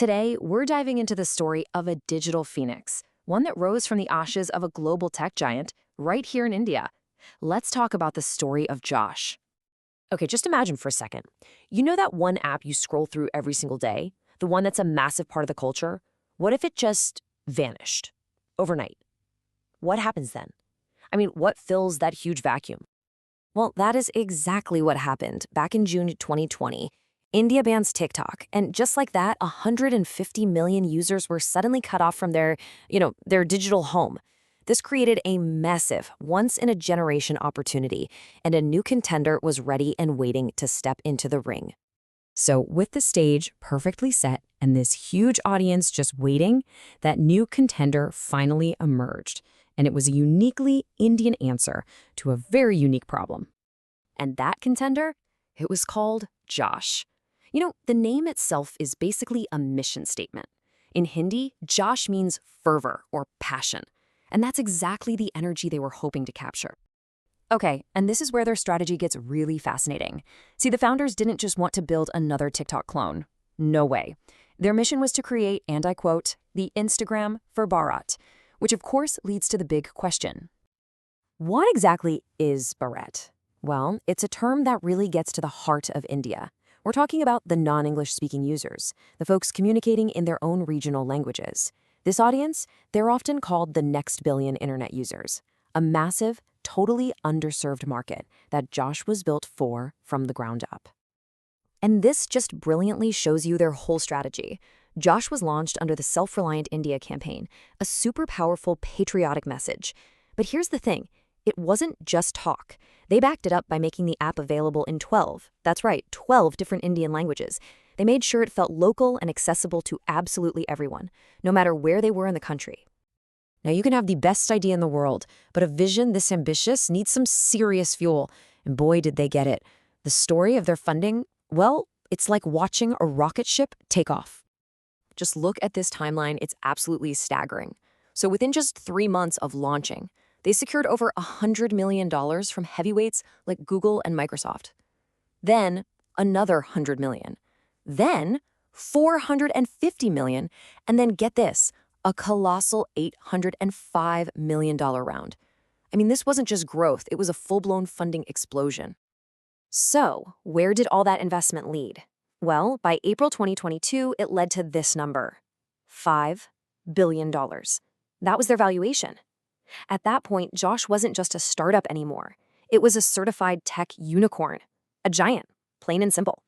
Today, we're diving into the story of a digital phoenix, one that rose from the ashes of a global tech giant right here in India. Let's talk about the story of Josh. Okay, just imagine for a second. You know that one app you scroll through every single day? The one that's a massive part of the culture? What if it just vanished overnight? What happens then? I mean, what fills that huge vacuum? Well, that is exactly what happened back in June 2020. India bans TikTok, and just like that, 150 million users were suddenly cut off from their digital home. This created a massive, once-in-a-generation opportunity, and a new contender was ready and waiting to step into the ring. So with the stage perfectly set and this huge audience just waiting, that new contender finally emerged. And it was a uniquely Indian answer to a very unique problem. And that contender? It was called Josh. You know, the name itself is basically a mission statement. In Hindi, Josh means fervor or passion. And that's exactly the energy they were hoping to capture. Okay, and this is where their strategy gets really fascinating. See, the founders didn't just want to build another TikTok clone. No way. Their mission was to create, and I quote, the Instagram for Bharat, which of course leads to the big question. What exactly is Bharat? Well, it's a term that really gets to the heart of India. We're talking about the non-English speaking users, the folks communicating in their own regional languages. This audience, they're often called the next billion internet users, a massive, totally underserved market that Josh was built for from the ground up. And this just brilliantly shows you their whole strategy. Josh was launched under the Self-Reliant India campaign, a super powerful patriotic message. But here's the thing, it wasn't just talk. They backed it up by making the app available in 12, that's right, 12 different Indian languages. They made sure it felt local and accessible to absolutely everyone, no matter where they were in the country. Now, you can have the best idea in the world, but a vision this ambitious needs some serious fuel. And boy, did they get it. The story of their funding, well, it's like watching a rocket ship take off. Just look at this timeline, it's absolutely staggering. So within just 3 months of launching, they secured over $100 million from heavyweights like Google and Microsoft. Then, another $100 million. Then, $450 million. And then get this, a colossal $805 million round. I mean, this wasn't just growth, it was a full-blown funding explosion. So, where did all that investment lead? Well, by April 2022, it led to this number, $5 billion. That was their valuation. At that point, Josh wasn't just a startup anymore. It was a certified tech unicorn, a giant, plain and simple.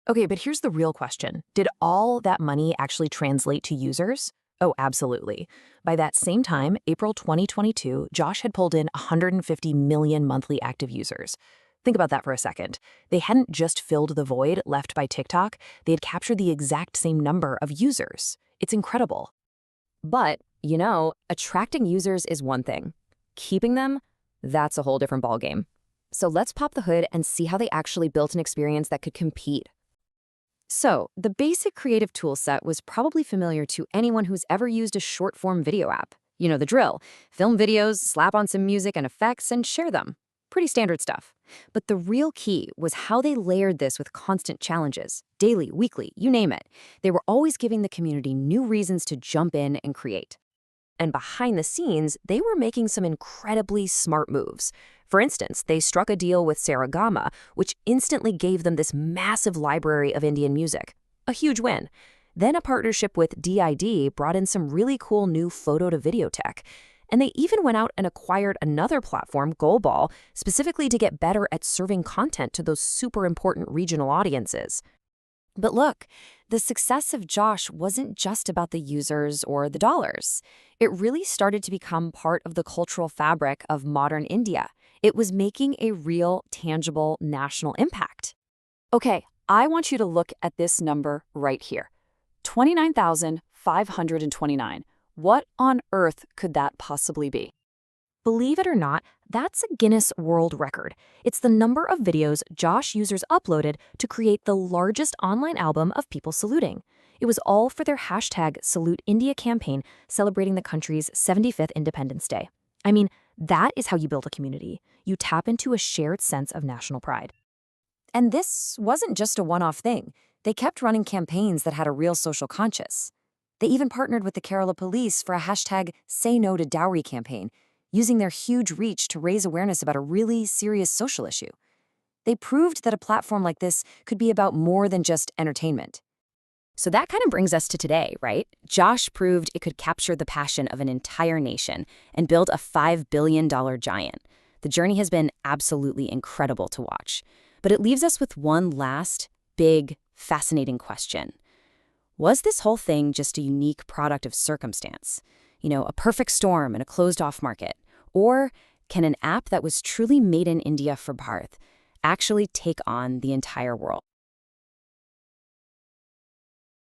Okay, but here's the real question. Did all that money actually translate to users? Oh, absolutely. By that same time, April 2022, Josh had pulled in 150 million monthly active users. Think about that for a second. They hadn't just filled the void left by TikTok, they had captured the exact same number of users. It's incredible. But, you know, attracting users is one thing. Keeping them, that's a whole different ballgame. So let's pop the hood and see how they actually built an experience that could compete. So, the basic creative toolset was probably familiar to anyone who's ever used a short-form video app. You know the drill. Film videos, slap on some music and effects, and share them. Pretty standard stuff. But the real key was how they layered this with constant challenges. Daily, weekly, you name it. They were always giving the community new reasons to jump in and create. And behind the scenes, they were making some incredibly smart moves. For instance, they struck a deal with Saragama, which instantly gave them this massive library of Indian music. A huge win. Then a partnership with DID brought in some really cool new photo-to-video tech. And they even went out and acquired another platform, Goalball, specifically to get better at serving content to those super important regional audiences. But look, the success of Josh wasn't just about the users or the dollars. It really started to become part of the cultural fabric of modern India. It was making a real, tangible national impact. Okay, I want you to look at this number right here. 29,529. What on earth could that possibly be? Believe it or not, that's a Guinness World Record. It's the number of videos Josh users uploaded to create the largest online album of people saluting. It was all for their hashtag Salute India campaign celebrating the country's 75th Independence Day. I mean, that is how you build a community. You tap into a shared sense of national pride. And this wasn't just a one-off thing. They kept running campaigns that had a real social conscience. They even partnered with the Kerala police for a hashtag Say No to Dowry campaign, using their huge reach to raise awareness about a really serious social issue. They proved that a platform like this could be about more than just entertainment. So that kind of brings us to today, right? Josh proved it could capture the passion of an entire nation and build a $5 billion giant. The journey has been absolutely incredible to watch. But it leaves us with one last, big, fascinating question. Was this whole thing just a unique product of circumstance? A perfect storm in a closed-off market? Or can an app that was truly made in India for Bharat actually take on the entire world?